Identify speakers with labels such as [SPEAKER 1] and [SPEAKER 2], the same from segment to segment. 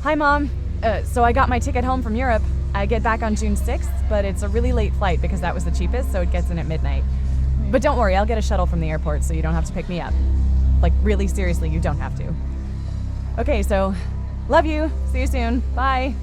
[SPEAKER 1] Hi, Mom. So I got my ticket home from Europe. I get back on June 6th, but it's a really late flight because that was the cheapest, so it gets in at midnight. But don't worry, I'll get a shuttle from the airport so you don't have to pick me up. Like, really seriously, you don't have to. Okay, so, love you. See you soon. Bye.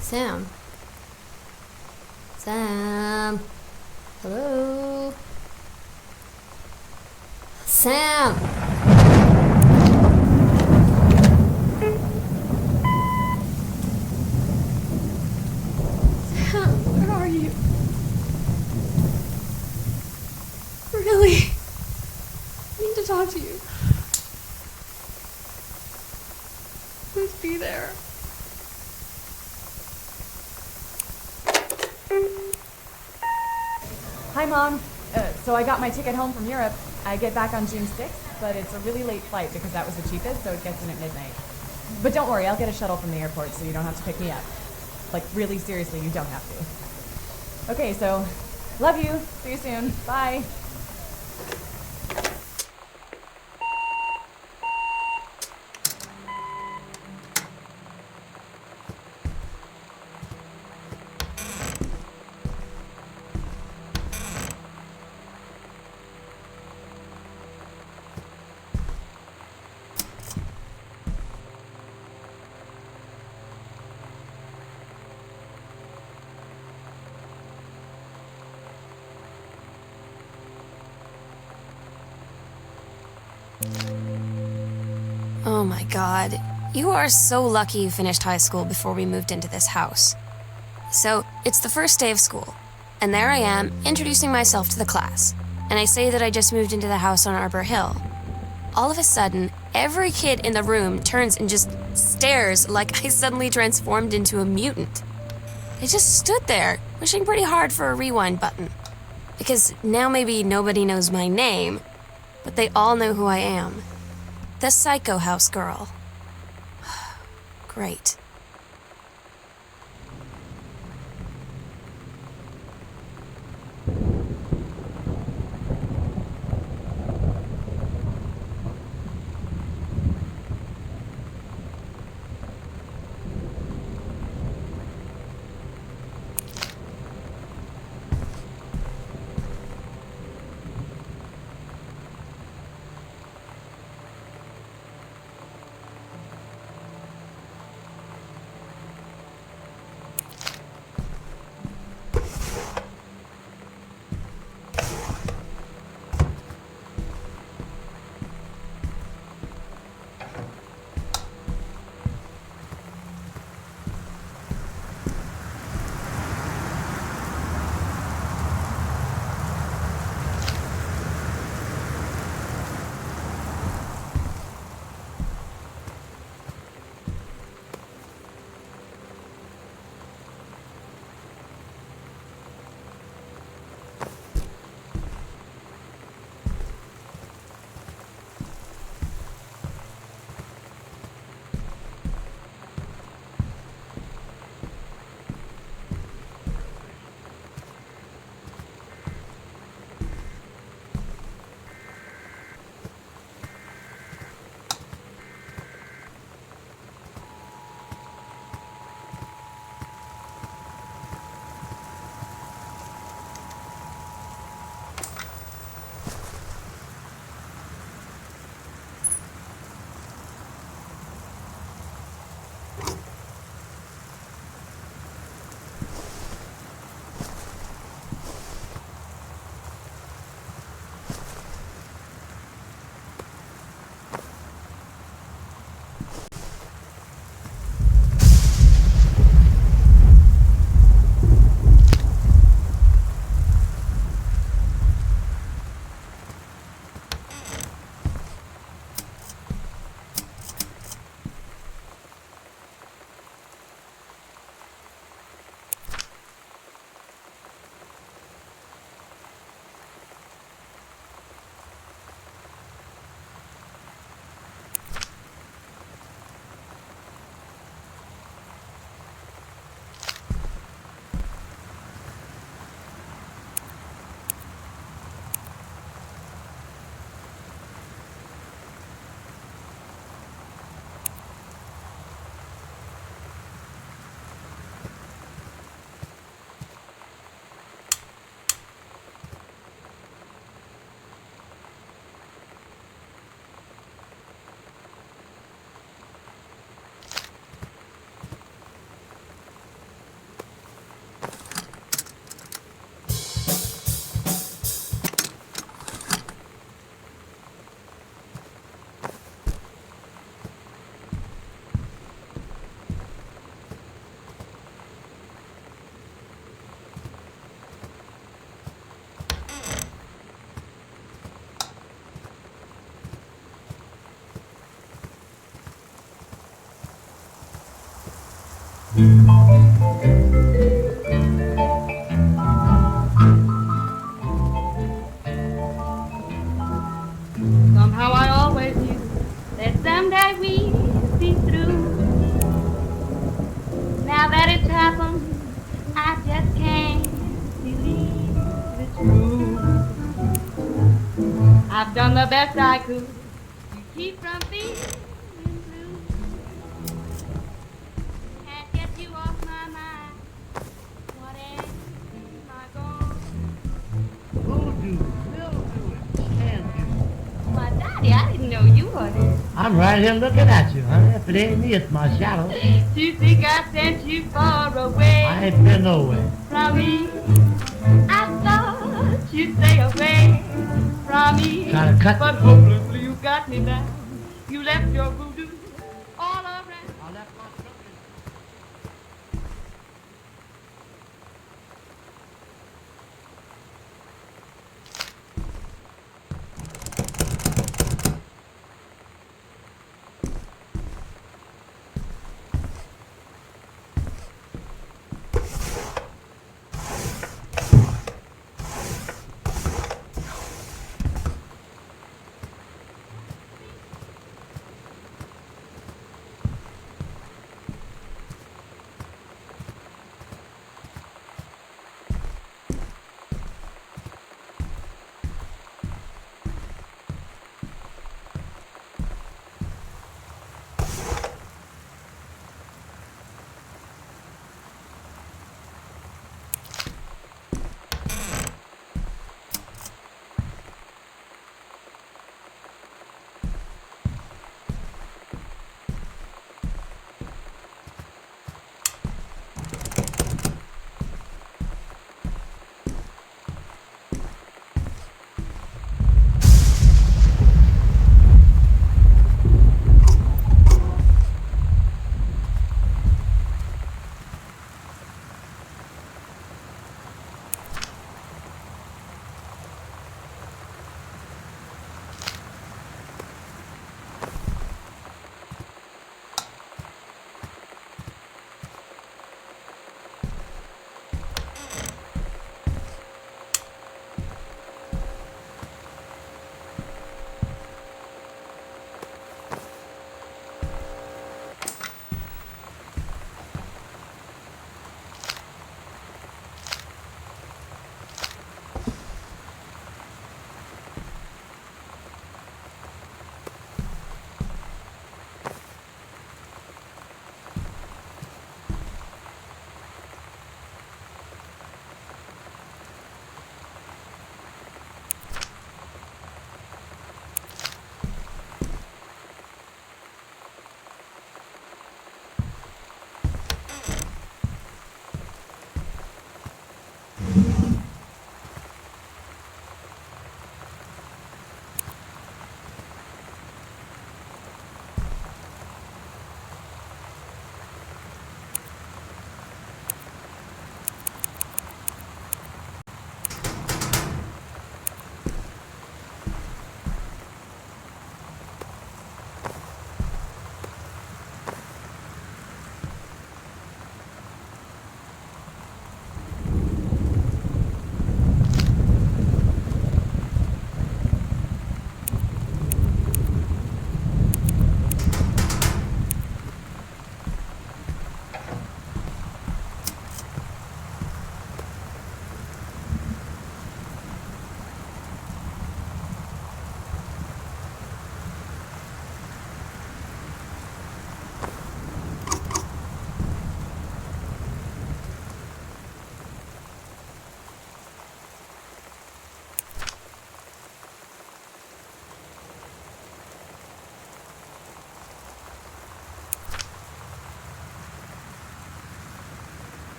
[SPEAKER 2] Sam? Sam? Hello? Sam! Sam, where are you? Really? I need to talk to you. Please be there.
[SPEAKER 1] Hi, Mom. So I got my ticket home from Europe. I get back on June 6th, but it's a really late flight because that was the cheapest, so it gets in at midnight. But don't worry, I'll get a shuttle from the airport so you don't have to pick me up. Like, really seriously, you don't have to. Okay, so, love you. See you soon. Bye.
[SPEAKER 2] Oh my God. You are so lucky you finished high school before we moved into this house. So, it's the first day of school, and there I am, introducing myself to the class, and I say that I just moved into the house on Arbor Hill. All of a sudden, every kid in the room turns and just stares like I suddenly transformed into a mutant. I just stood there, wishing pretty hard for a rewind button. Because now maybe nobody knows my name, but they all know who I am. The Psycho House girl. Great.
[SPEAKER 3] Somehow I always knew that someday we'd be through. Now that it's happened, I just can't believe it's true. I've done the best I could to keep from feeling blue. Can't get you off my mind. What am I gonna
[SPEAKER 4] Will do. Will do it. Can do.
[SPEAKER 3] Why, Daddy, I didn't know you were here.
[SPEAKER 4] I'm right here looking at you, honey. If it ain't me, it's my shadow.
[SPEAKER 3] Do you think I sent you far away
[SPEAKER 4] I ain't been nowhere.
[SPEAKER 3] from me? I thought you'd stay away from me.
[SPEAKER 4] Trying to cut
[SPEAKER 3] But
[SPEAKER 4] me.
[SPEAKER 3] hopelessly you got me down. You left your voodoo all around.
[SPEAKER 4] I left my truck in.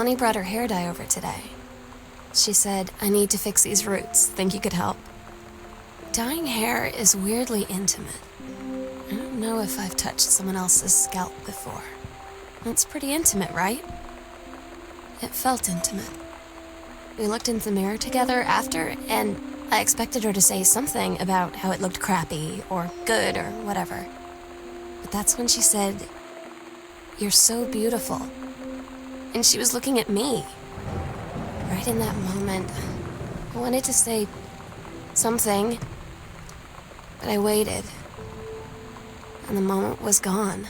[SPEAKER 2] Connie brought her hair dye over today. She said, I need to fix these roots. Think you could help? Dyeing hair is weirdly intimate. I don't know if I've touched someone else's scalp before. It's pretty intimate, right? It felt intimate. We looked in the mirror together after, and I expected her to say something about how it looked crappy or good or whatever. But that's when she said, "You're so beautiful." And she was looking at me. Right in that moment, I wanted to say something, but I waited, and the moment was gone.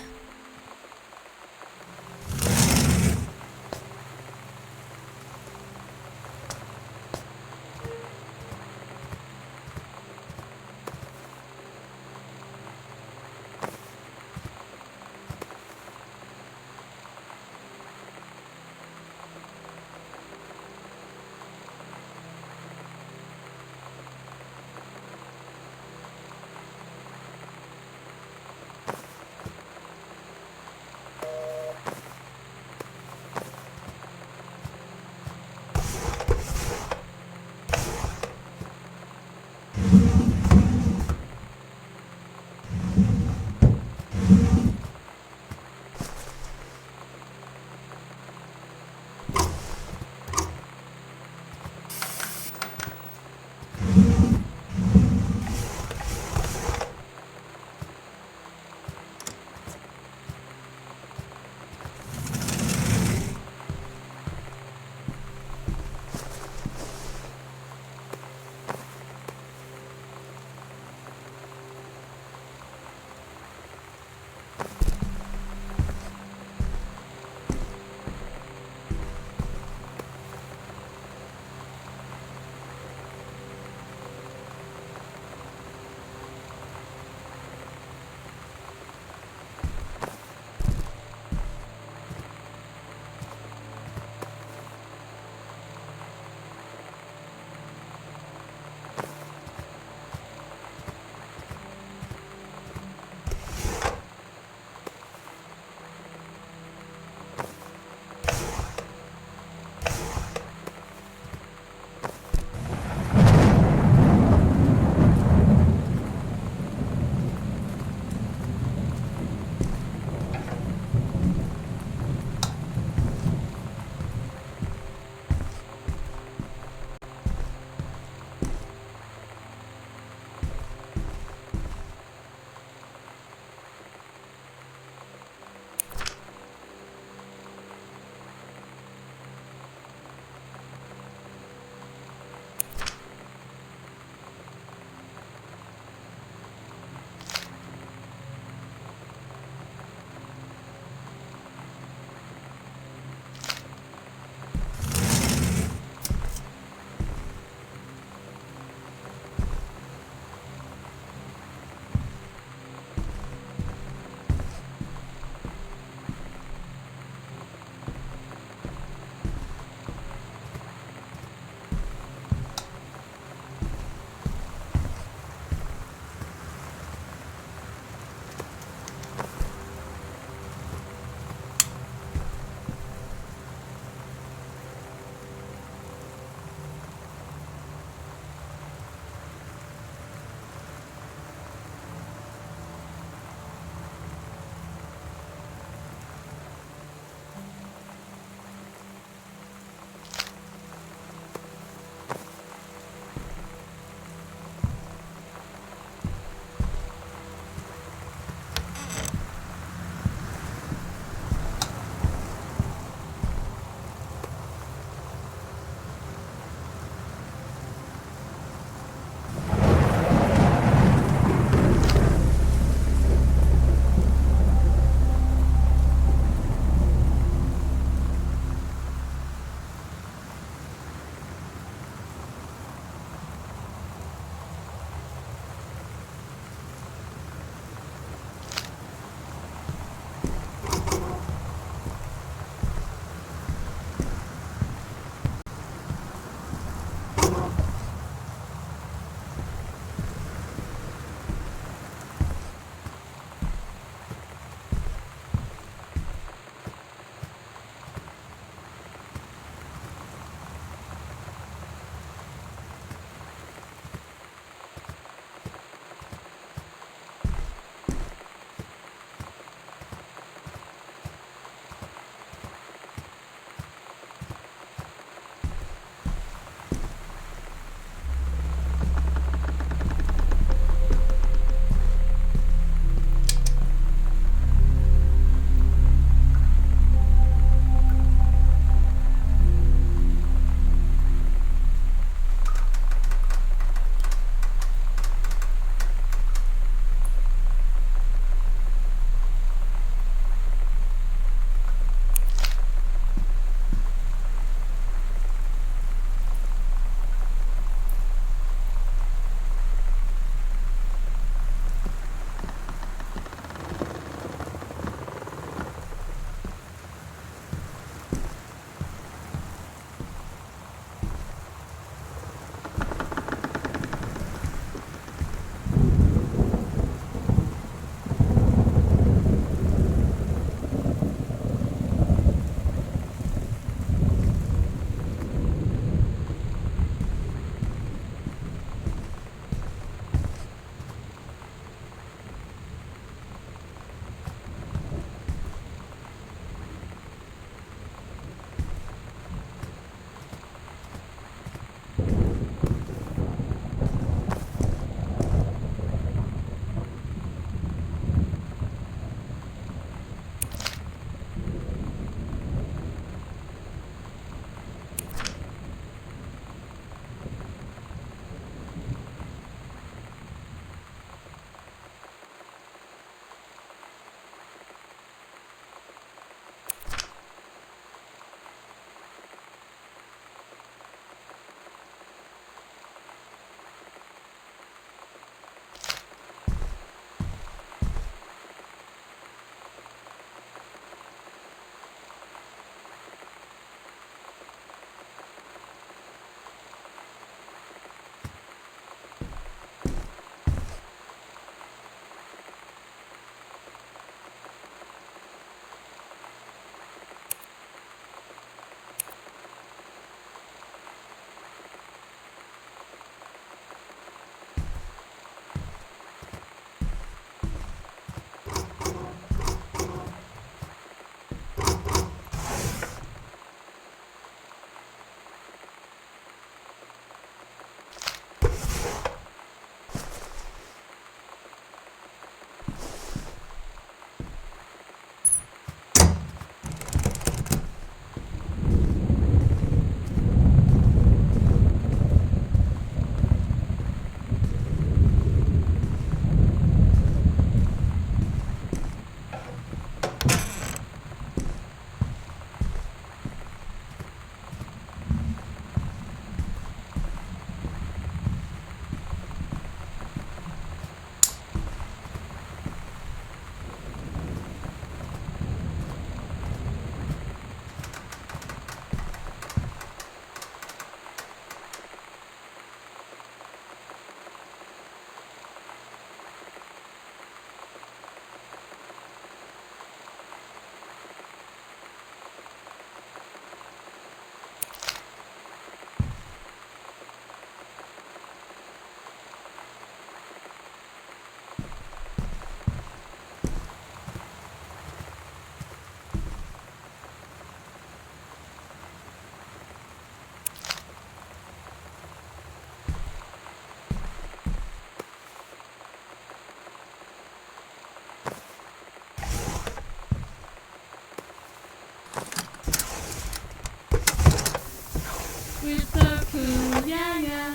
[SPEAKER 5] We're so cool, yeah, yeah.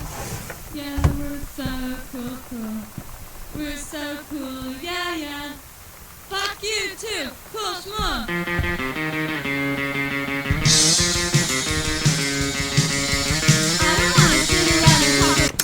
[SPEAKER 5] Yeah, we're so cool, cool. We're so cool, yeah, yeah. Fuck you too, cool schmuck. I don't wanna sit around and talk.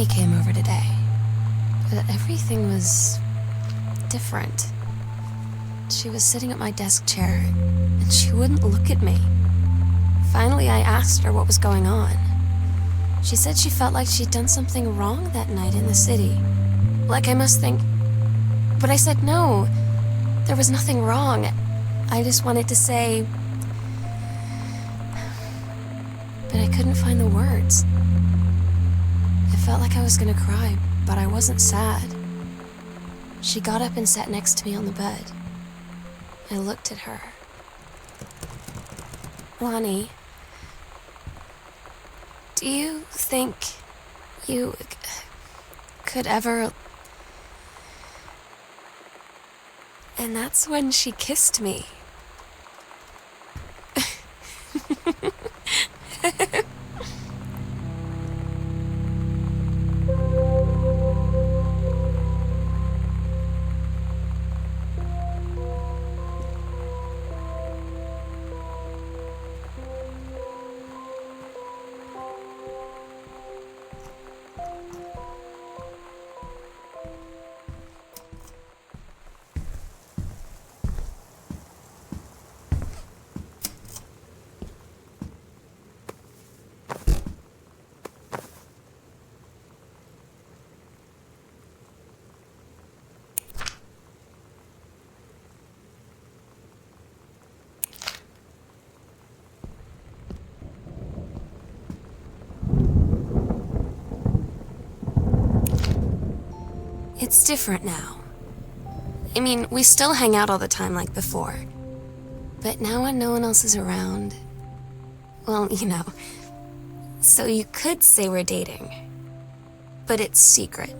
[SPEAKER 2] Lonnie came over today, but everything was different. She was sitting at my desk chair, and she wouldn't look at me. Finally, I asked her what was going on. She said she felt like she'd done something wrong that night in the city. Like I must think... But I said no, there was nothing wrong. I just wanted to say... But I couldn't find the words. I felt like I was gonna cry, but I wasn't sad. She got up and sat next to me on the bed. I looked at her. Lonnie, do you think you could ever... And that's when she kissed me. It's different now. I mean, we still hang out all the time like before. But now when no one else is around... Well, you know. So you could say we're dating. But it's secret.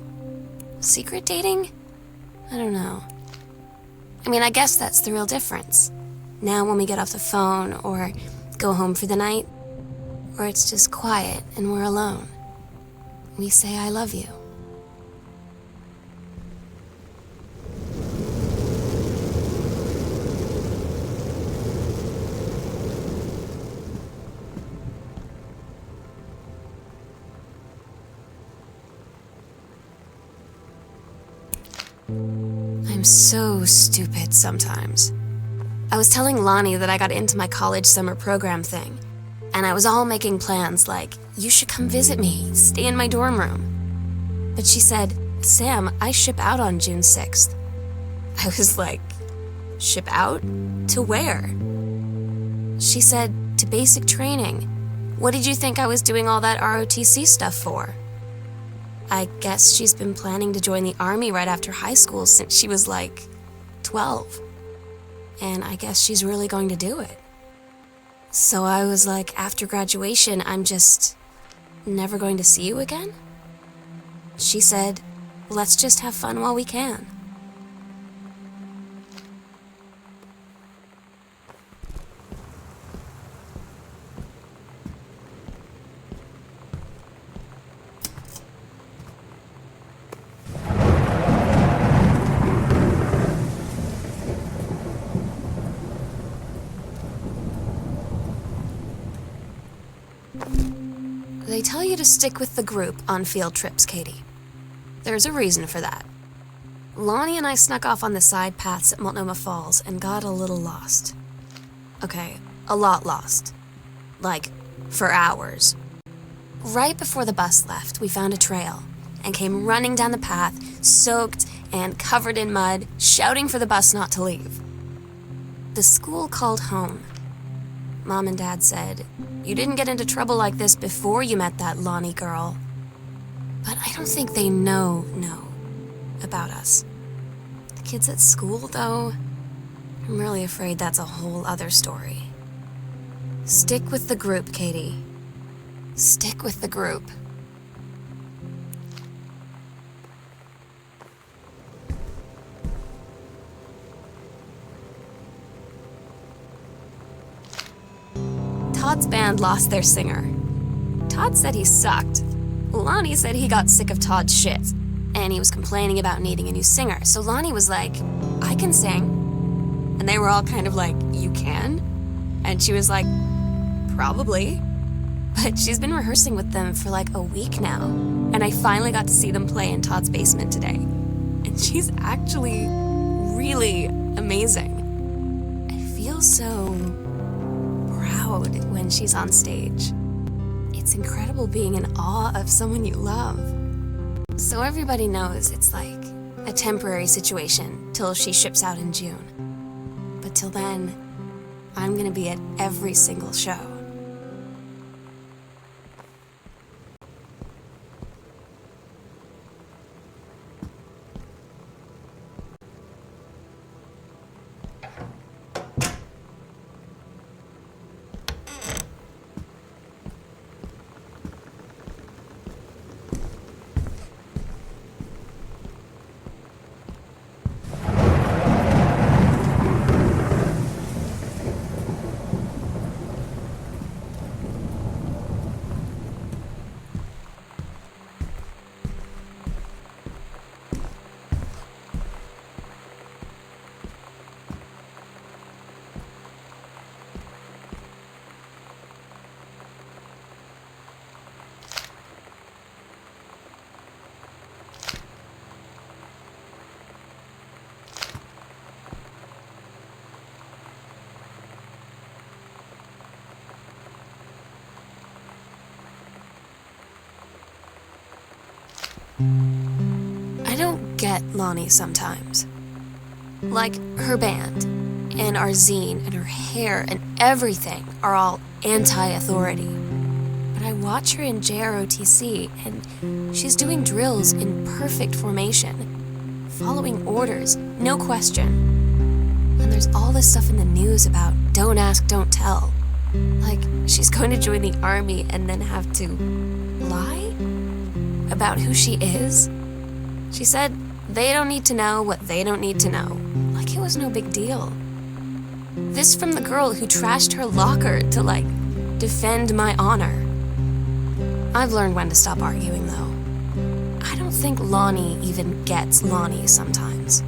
[SPEAKER 2] Secret dating? I don't know. I mean, I guess that's the real difference. Now when we get off the phone, or go home for the night, or it's just quiet and we're alone, we say I love you. I'm so stupid sometimes. I was telling Lonnie that I got into my college summer program thing, and I was all making plans like, you should come visit me, stay in my dorm room. But she said, Sam, I ship out on June 6th. I was like, ship out? To where? She said, to basic training. What did you think I was doing all that ROTC stuff for? I guess she's been planning to join the army right after high school since she was like 12. And I guess she's really going to do it. So I was like, after graduation, I'm just never going to see you again? She said, let's just have fun while we can. They tell you to stick with the group on field trips, Katie. There's a reason for that. Lonnie and I snuck off on the side paths at Multnomah Falls and got a little lost. Okay, a lot lost. Like, for hours. Right before the bus left, we found a trail and came running down the path, soaked and covered in mud, shouting for the bus not to leave. The school called home. Mom and Dad said, you didn't get into trouble like this before you met that Lonnie girl. But I don't think they know about us. The kids at school, though, I'm really afraid that's a whole other story. Stick with the group, Katie. Stick with the group. Todd's band lost their singer. Todd said he sucked. Lonnie said he got sick of Todd's shit, and he was complaining about needing a new singer. So Lonnie was like, I can sing. And they were all kind of like, you can? And she was like, probably. But she's been rehearsing with them for like a week now, and I finally got to see them play in Todd's basement today. And she's actually really amazing. I feel so proud when she's on stage. It's incredible being in awe of someone you love. So everybody knows it's like a temporary situation till she ships out in June. But till then, I'm gonna be at every single show. I don't get Lonnie sometimes. Like, her band, and our zine, and her hair, and everything are all anti-authority. But I watch her in JROTC, and she's doing drills in perfect formation, following orders, no question. And there's all this stuff in the news about don't ask, don't tell. Like, she's going to join the army and then have to lie about who she is. She said they don't need to know what they don't need to know. Like it was no big deal. This from the girl who trashed her locker to, like, defend my honor. I've learned when to stop arguing, though. I don't think Lonnie even gets Lonnie sometimes.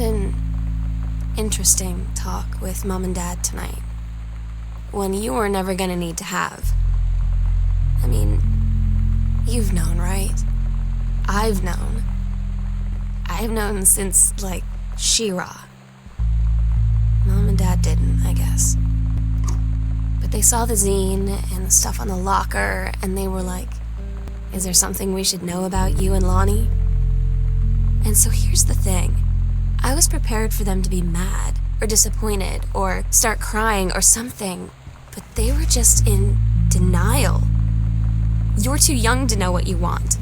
[SPEAKER 2] an interesting talk with Mom and Dad tonight. One you were never gonna need to have. I mean, you've known, right? I've known. I've known since, like, She-Ra. Mom and Dad didn't, I guess. But they saw the zine and the stuff on the locker, and they were like, is there something we should know about you and Lonnie? And so here's the thing. I was prepared for them to be mad, or disappointed, or start crying, or something. But they were just in denial. You're too young to know what you want.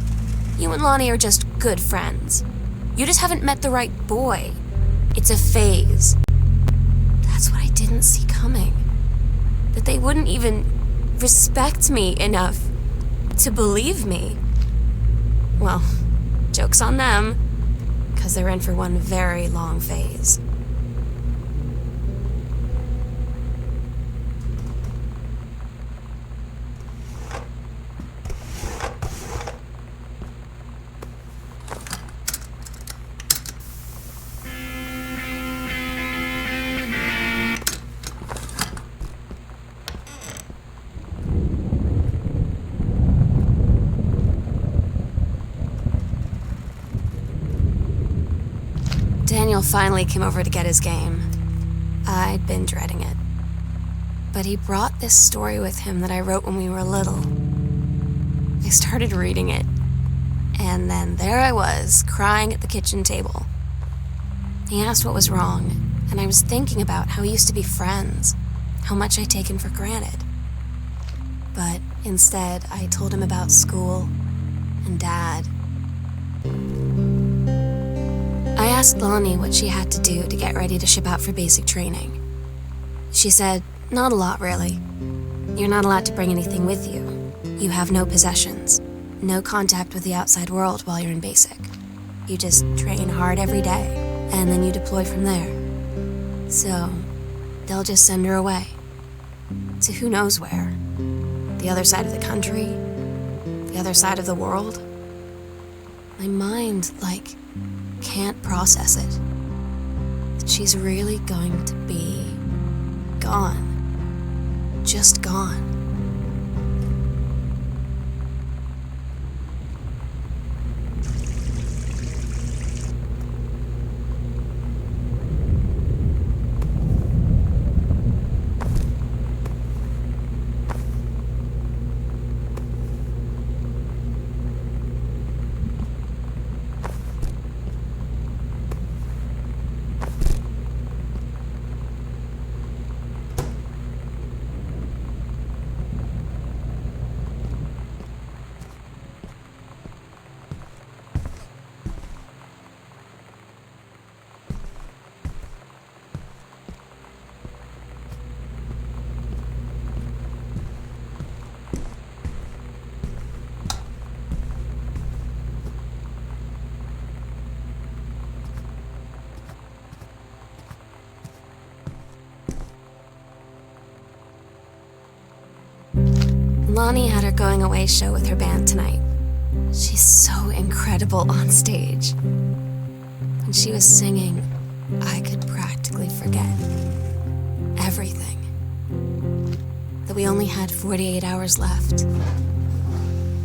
[SPEAKER 2] You and Lonnie are just good friends. You just haven't met the right boy. It's a phase. That's what I didn't see coming. That they wouldn't even respect me enough to believe me. Well, joke's on them, because they're in for one very long phase. Daniel finally came over to get his game. I'd been dreading it. But he brought this story with him that I wrote when we were little. I started reading it, and then there I was, crying at the kitchen table. He asked what was wrong, and I was thinking about how we used to be friends, how much I'd taken for granted. But instead, I told him about school and Dad. I asked Lonnie what she had to do to get ready to ship out for basic training. She said, not a lot, really. You're not allowed to bring anything with you. You have no possessions, no contact with the outside world while you're in basic. You just train hard every day, and then you deploy from there. So, they'll just send her away. To who knows where. The other side of the country? The other side of the world? My mind, can't process it. That she's really going to be gone. Just gone. Lonnie had her going away show with her band tonight. She's so incredible on stage. When she was singing, I could practically forget everything. That we only had 48 hours left.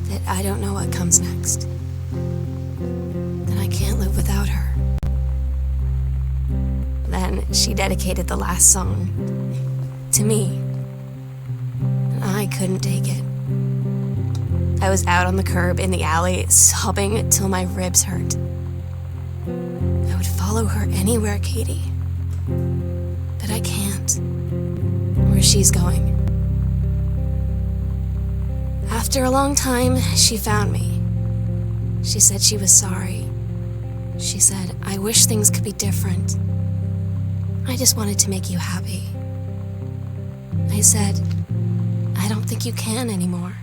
[SPEAKER 2] That I don't know what comes next. That I can't live without her. Then she dedicated the last song to me. I couldn't take it. I was out on the curb in the alley, sobbing till my ribs hurt. I would follow her anywhere, Katie. But I can't. Where she's going. After a long time, she found me. She said she was sorry. She said, I wish things could be different. I just wanted to make you happy. I said, I don't think you can anymore.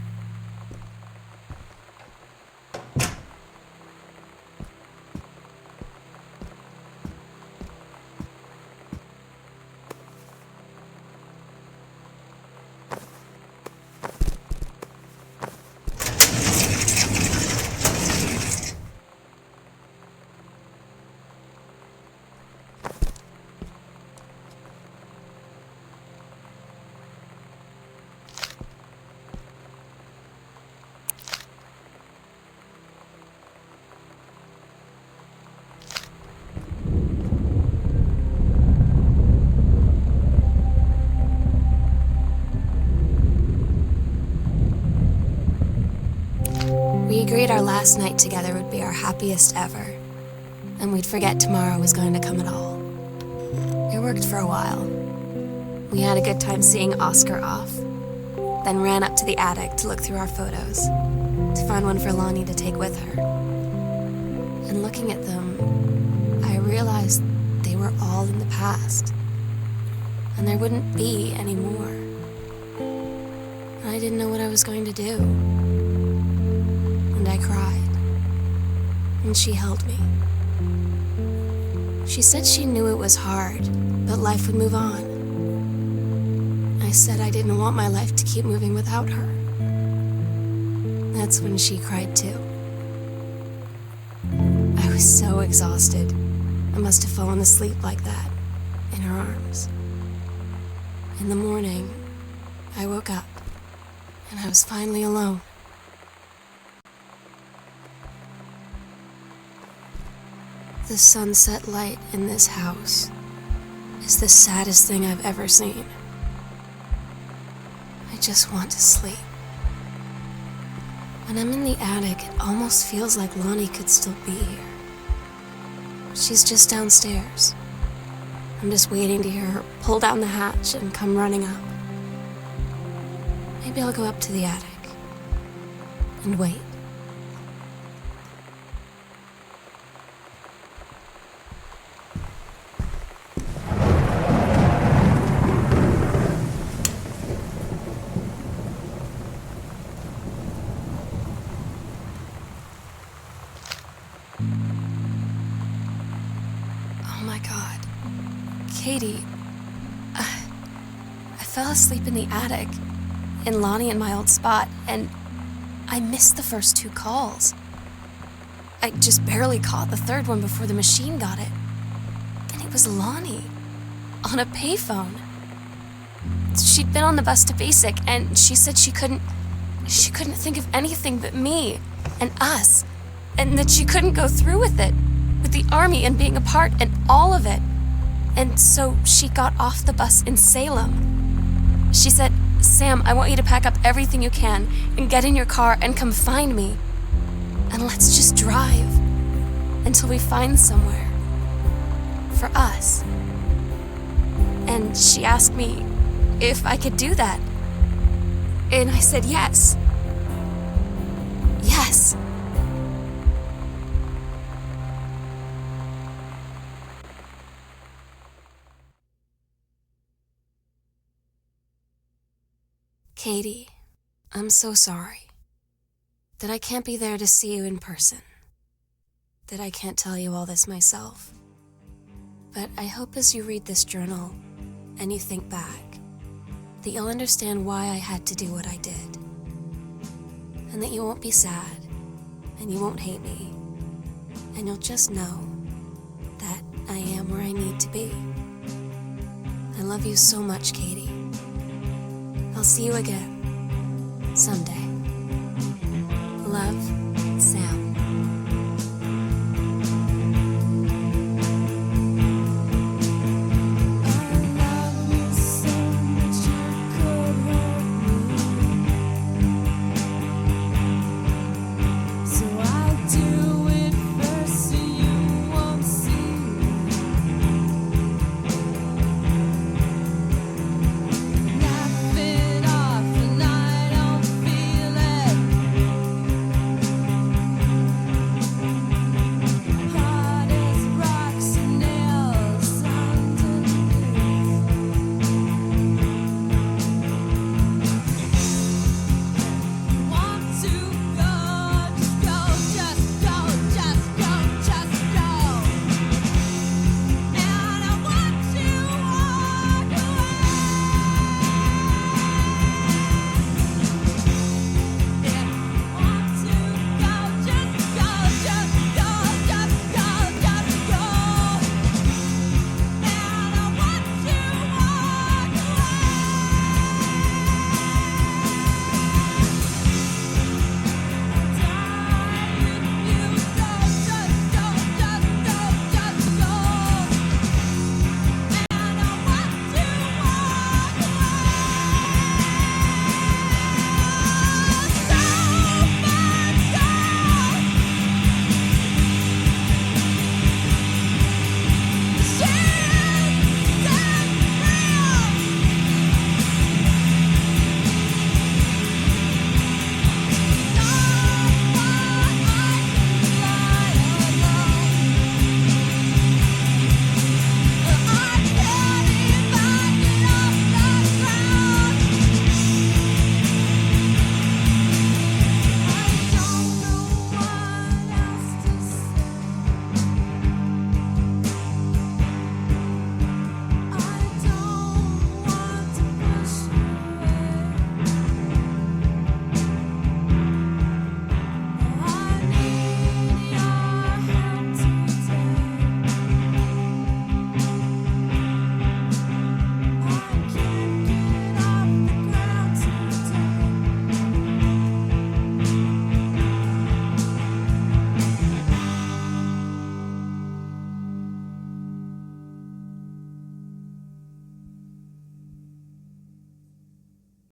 [SPEAKER 2] agreed our last night together would be our happiest ever, and we'd forget tomorrow was going to come at all. It worked for a while. We had a good time seeing Oscar off, then ran up to the attic to look through our photos, to find one for Lonnie to take with her. And looking at them, I realized they were all in the past, and there wouldn't be any more. And I didn't know what I was going to do. And I cried, and she held me. She said she knew it was hard, but life would move on. I said I didn't want my life to keep moving without her. That's when she cried too. I was so exhausted. I must have fallen asleep like that, in her arms. In the morning, I woke up, and I was finally alone. The sunset light in this house is the saddest thing I've ever seen. I just want to sleep. When I'm in the attic, it almost feels like Lonnie could still be here. She's just downstairs. I'm just waiting to hear her pull down the hatch and come running up. Maybe I'll go up to the attic and wait. Oh my God. Katie, I fell asleep in the attic, in Lonnie in my old spot, and I missed the first 2 calls. I just barely caught the third one before the machine got it. And it was Lonnie, on a payphone. She'd been on the bus to Basic, and she said she couldn't think of anything but me and us, and that she couldn't go through with it, with the Army and being apart and all of it. And so she got off the bus in Salem. She said, "Sam, I want you to pack up everything you can and get in your car and come find me. And let's just drive until we find somewhere for us." And she asked me if I could do that. And I said yes. Yes. Katie, I'm so sorry that I can't be there to see you in person, that I can't tell you all this myself. But I hope as you read this journal and you think back, that you'll understand why I had to do what I did, and that you won't be sad, and you won't hate me, and you'll just know that I am where I need to be. I love you so much, Katie. I'll see you again someday. Love, Sam.